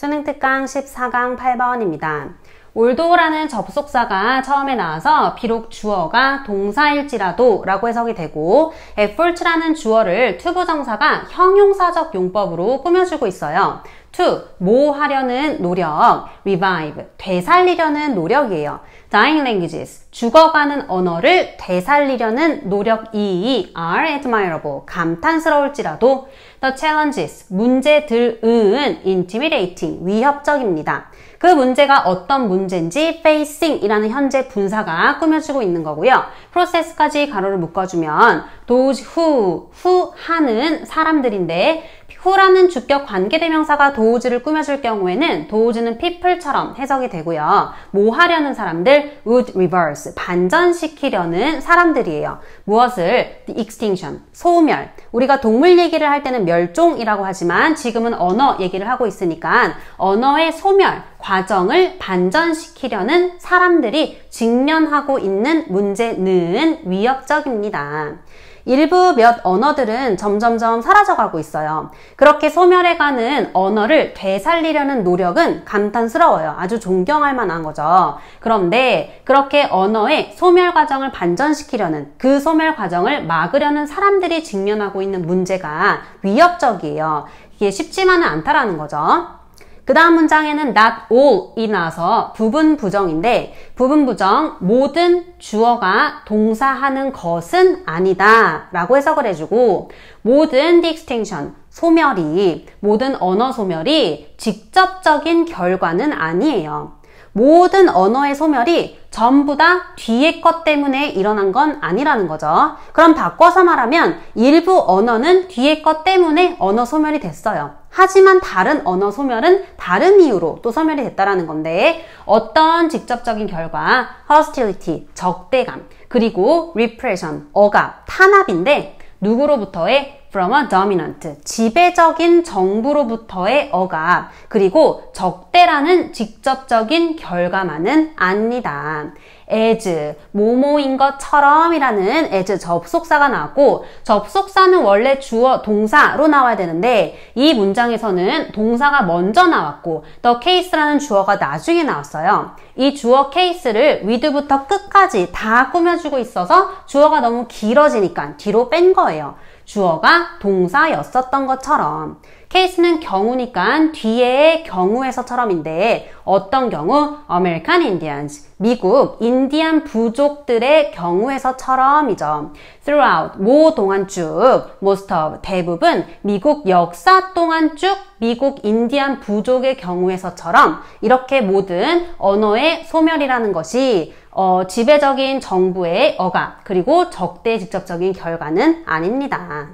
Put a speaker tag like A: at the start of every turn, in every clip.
A: 수능 특강 14강 8번입니다. 올도라는 접속사가 처음에 나와서 비록 주어가 동사일지라도 라고 해석이 되고 effort라는 주어를 투부정사가 형용사적 용법으로 꾸며주고 있어요. to, 뭐 하려는 노력, revive, 되살리려는 노력이에요. dying languages, 죽어가는 언어를 되살리려는 노력이 are admirable, 감탄스러울지라도 the challenges, 문제들은 intimidating, 위협적입니다. 그 문제가 어떤 문제인지 facing 이라는 현재 분사가 꾸며주고 있는 거고요. process까지 가로를 묶어주면 those who 하는 사람들인데 who라는 주격 관계대명사가 those를 꾸며줄 경우에는 those는 people처럼 해석이 되고요. 뭐 하려는 사람들 would reverse, 반전시키려는 사람들이에요. 무엇을? the extinction, 소멸. 우리가 동물 얘기를 할 때는 멸종이라고 하지만 지금은 언어 얘기를 하고 있으니까 언어의 소멸 과정을 반전시키려는 사람들이 직면하고 있는 문제는 위협적입니다. 일부 몇 언어들은 점점점 사라져가고 있어요. 그렇게 소멸해가는 언어를 되살리려는 노력은 감탄스러워요. 아주 존경할 만한 거죠. 그런데 그렇게 언어의 소멸 과정을 반전시키려는 그 소멸 과정을 막으려는 사람들이 직면하고 있는 문제가 위협적이에요. 이게 쉽지만은 않다라는 거죠. 그 다음 문장에는 not all이 나와서 부분 부정인데 부분 부정 모든 주어가 동사하는 것은 아니다 라고 해석을 해주고 모든 the extinction 소멸이 모든 언어 소멸이 직접적인 결과는 아니에요. 모든 언어의 소멸이 전부 다 뒤에 것 때문에 일어난 건 아니라는 거죠. 그럼 바꿔서 말하면 일부 언어는 뒤에 것 때문에 언어 소멸이 됐어요. 하지만 다른 언어 소멸은 다른 이유로 또 소멸이 됐다라는 건데 어떤 직접적인 결과 hostility, 적대감, 그리고 repression, 억압, 탄압인데 누구로부터의 from a dominant, 지배적인 정부로부터의 억압, 그리고 적대라는 직접적인 결과만은 아니다. as, 뭐뭐인 것처럼 이라는 as 접속사가 나왔고 접속사는 원래 주어, 동사로 나와야 되는데 이 문장에서는 동사가 먼저 나왔고 the case라는 주어가 나중에 나왔어요. 이 주어 case를 with부터 끝까지 다 꾸며주고 있어서 주어가 너무 길어지니까 뒤로 뺀 거예요. 주어가 동사였었던 것처럼 케이스는 경우니까 뒤에 경우에서처럼인데 어떤 경우? American Indians, 미국 인디안 부족들의 경우에서처럼이죠. Throughout, 모 동안 쭉, most of, 대부분 미국 역사 동안 쭉 미국 인디안 부족의 경우에서처럼 이렇게 모든 언어의 소멸이라는 것이 지배적인 정부의 억압 그리고 적대의 직접적인 결과는 아닙니다.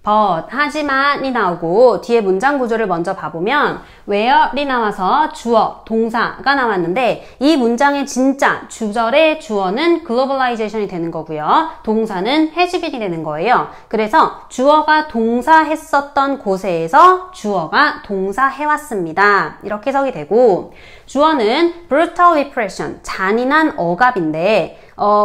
A: but, 하지만이 나오고 뒤에 문장 구조를 먼저 봐보면 where이 나와서 주어, 동사가 나왔는데 이 문장의 진짜 주절의 주어는 globalization이 되는 거고요. 동사는 has been이 되는 거예요. 그래서 주어가 동사했었던 곳에서 주어가 동사해왔습니다. 이렇게 해석이 되고 주어는 brutal repression, 잔인한 억압인데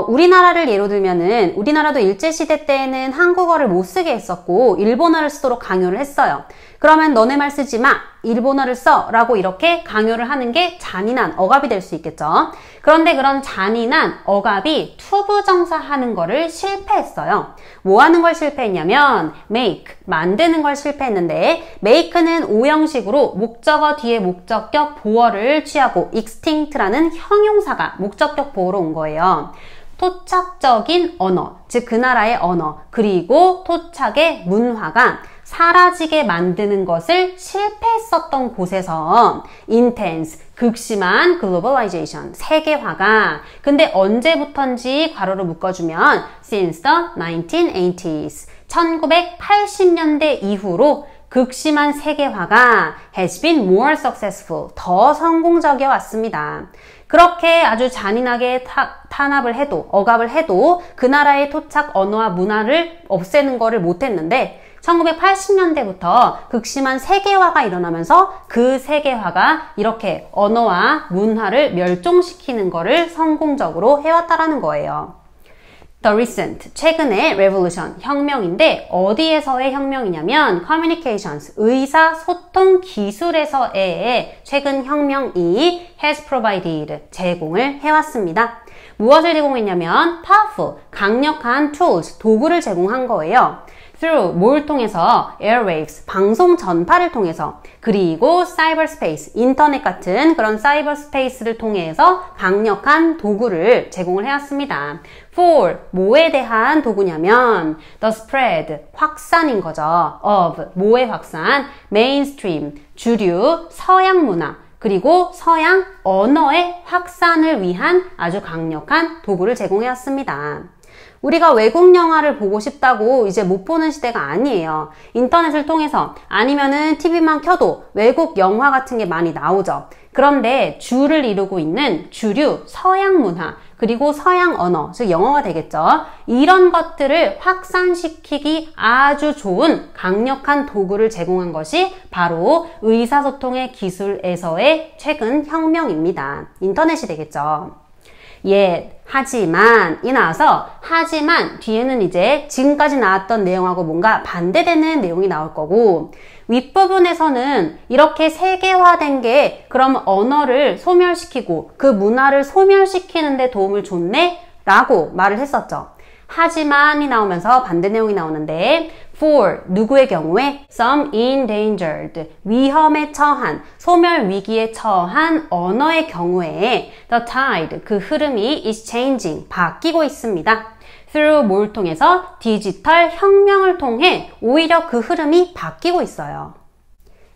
A: 우리나라를 예로 들면은 우리나라도 일제시대 때에는 한국어를 못 쓰게 했었고 일본어를 쓰도록 강요를 했어요. 그러면 너네 말 쓰지 마, 일본어를 써 라고 이렇게 강요를 하는 게 잔인한 억압이 될 수 있겠죠. 그런데 그런 잔인한 억압이 투부정사 하는 거를 실패했어요. 뭐 하는 걸 실패했냐면 make, 만드는 걸 실패했는데 make는 오형식으로 목적어 뒤에 목적격 보어를 취하고 extinct라는 형용사가 목적격 보어로 온 거예요. 토착적인 언어, 즉 그 나라의 언어, 그리고 토착의 문화가 사라지게 만드는 것을 실패했었던 곳에서 intense, 극심한 globalization, 세계화가 근데 언제부턴지 괄호를 묶어주면 since the 1980s, 1980년대 이후로 극심한 세계화가 has been more successful, 더 성공적이어 왔습니다. 그렇게 아주 잔인하게 탄압을 해도, 억압을 해도 그 나라의 토착 언어와 문화를 없애는 거를 못했는데 1980년대부터 극심한 세계화가 일어나면서 그 세계화가 이렇게 언어와 문화를 멸종시키는 거를 성공적으로 해왔다라는 거예요. The recent, 최근의 revolution, 혁명인데 어디에서의 혁명이냐면 communications, 의사소통 기술에서의 최근 혁명이 has provided, 제공을 해왔습니다. 무엇을 제공했냐면 powerful, 강력한 tools, 도구를 제공한 거예요. through, 뭘 통해서? airwaves, 방송 전파를 통해서, 그리고 cyberspace, 인터넷 같은 그런 cyberspace를 통해서 강력한 도구를 제공을 해왔습니다. for, 뭐에 대한 도구냐면 the spread, 확산인 거죠. of, 뭐의 확산? mainstream, 주류, 서양 문화, 그리고 서양 언어의 확산을 위한 아주 강력한 도구를 제공해왔습니다. 우리가 외국 영화를 보고 싶다고 이제 못 보는 시대가 아니에요. 인터넷을 통해서 아니면은 TV만 켜도 외국 영화 같은 게 많이 나오죠. 그런데 주를 이루고 있는 주류 서양 문화 그리고 서양 언어, 즉 영어가 되겠죠. 이런 것들을 확산시키기 아주 좋은 강력한 도구를 제공한 것이 바로 의사소통의 기술에서의 최근 혁명입니다. 인터넷이 되겠죠. 하지만 이 나와서 하지만 뒤에는 이제 지금까지 나왔던 내용하고 뭔가 반대되는 내용이 나올 거고 윗부분에서는 이렇게 세계화된 게 그럼 언어를 소멸시키고 그 문화를 소멸시키는 데 도움을 줬네? 라고 말을 했었죠. 하지만이 나오면서 반대 내용이 나오는데 for, 누구의 경우에? some endangered, 위험에 처한, 소멸 위기에 처한 언어의 경우에 the tide, 그 흐름이 is changing, 바뀌고 있습니다. through, 뭘 통해서? 디지털 혁명을 통해 오히려 그 흐름이 바뀌고 있어요.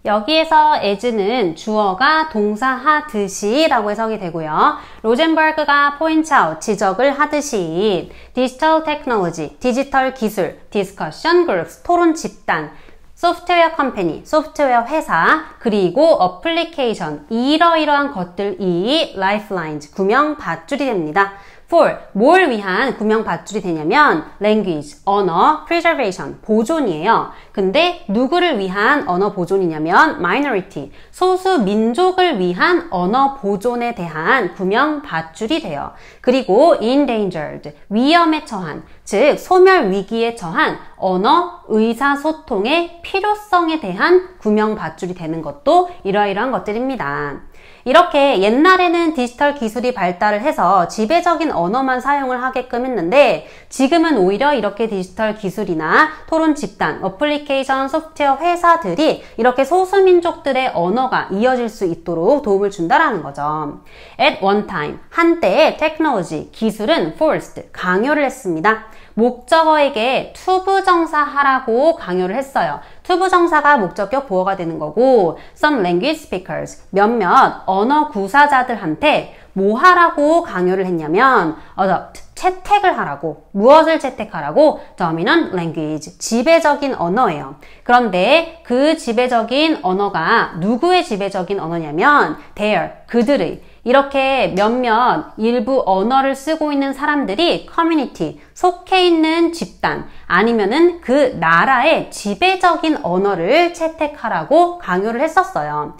A: 여기에서 as는 주어가 동사하듯이 라고 해석이 되고요. 로젠버그가 포인트 아웃, 지적을 하듯이 디지털 테크놀로지, 디지털 기술, 디스커션 그룹스, 토론 집단, 소프트웨어 컴퍼니, 소프트웨어 회사, 그리고 어플리케이션, 이러이러한 것들이 라이프라인즈, 구명 밧줄이 됩니다. for, 뭘 위한 구명 밧줄이 되냐면 language, 언어, preservation, 보존이에요. 근데 누구를 위한 언어 보존이냐면 minority, 소수 민족을 위한 언어 보존에 대한 구명 밧줄이 돼요. 그리고 endangered, 위험에 처한, 즉 소멸 위기에 처한 언어, 의사소통의 필요성에 대한 구명 밧줄이 되는 것도 이러이러한 것들입니다. 이렇게 옛날에는 디지털 기술이 발달을 해서 지배적인 언어만 사용을 하게끔 했는데 지금은 오히려 이렇게 디지털 기술이나 토론 집단, 어플리케이션, 소프트웨어 회사들이 이렇게 소수민족들의 언어가 이어질 수 있도록 도움을 준다라는 거죠. At one time, 한때 테크놀로지, 기술은 forced, 강요를 했습니다. 목적어에게 투부정사하라고 강요를 했어요. 투부정사가 목적격 보어가 되는 거고 some language speakers, 몇몇 언어 구사자들한테 뭐 하라고 강요를 했냐면 adopt, 채택을 하라고. 무엇을 채택하라고? dominant language, 지배적인 언어예요. 그런데 그 지배적인 언어가 누구의 지배적인 언어냐면 their, 그들의, 이렇게 몇몇 일부 언어를 쓰고 있는 사람들이 커뮤니티, 속해 있는 집단 아니면은 그 나라의 지배적인 언어를 채택하라고 강요를 했었어요.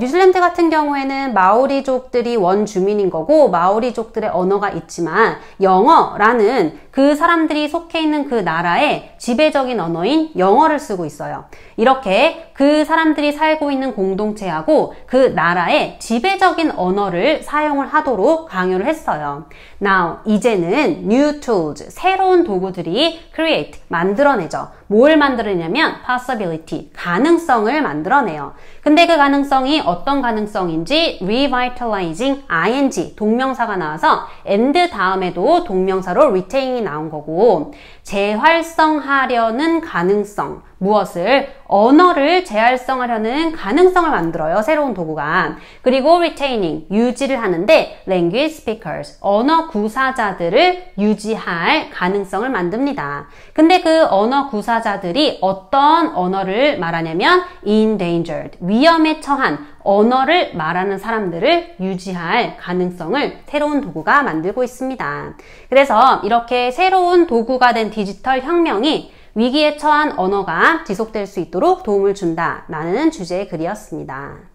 A: 뉴질랜드 같은 경우에는 마오리족들이 원주민인 거고 마오리족들의 언어가 있지만 영어라는 그 사람들이 속해 있는 그 나라의 지배적인 언어인 영어를 쓰고 있어요. 이렇게 그 사람들이 살고 있는 공동체하고 그 나라의 지배적인 언어를 사용을 하도록 강요를 했어요. Now, 이제는 new tools, 새로운 도구들이 create, 만들어내죠. 뭘 만들어내냐면 possibility, 가능성을 만들어내요. 근데 그 가능성이 어떤 가능성인지 revitalizing, ing, 동명사가 나와서 and 다음에도 동명사로 retain이 나온 거고 재활성하려는 가능성, 무엇을? 언어를 재활성하려는 가능성을 만들어요. 새로운 도구가. 그리고 retaining, 유지를 하는데 language speakers, 언어 구사자들을 유지할 가능성을 만듭니다. 근데 그 언어 구사자들이 어떤 언어를 말하냐면 endangered, 위험에 처한 언어를 말하는 사람들을 유지할 가능성을 새로운 도구가 만들고 있습니다. 그래서 이렇게 새로운 도구가 된 디지털 혁명이 위기에 처한 언어가 지속될 수 있도록 도움을 준다라는 주제의 글이었습니다.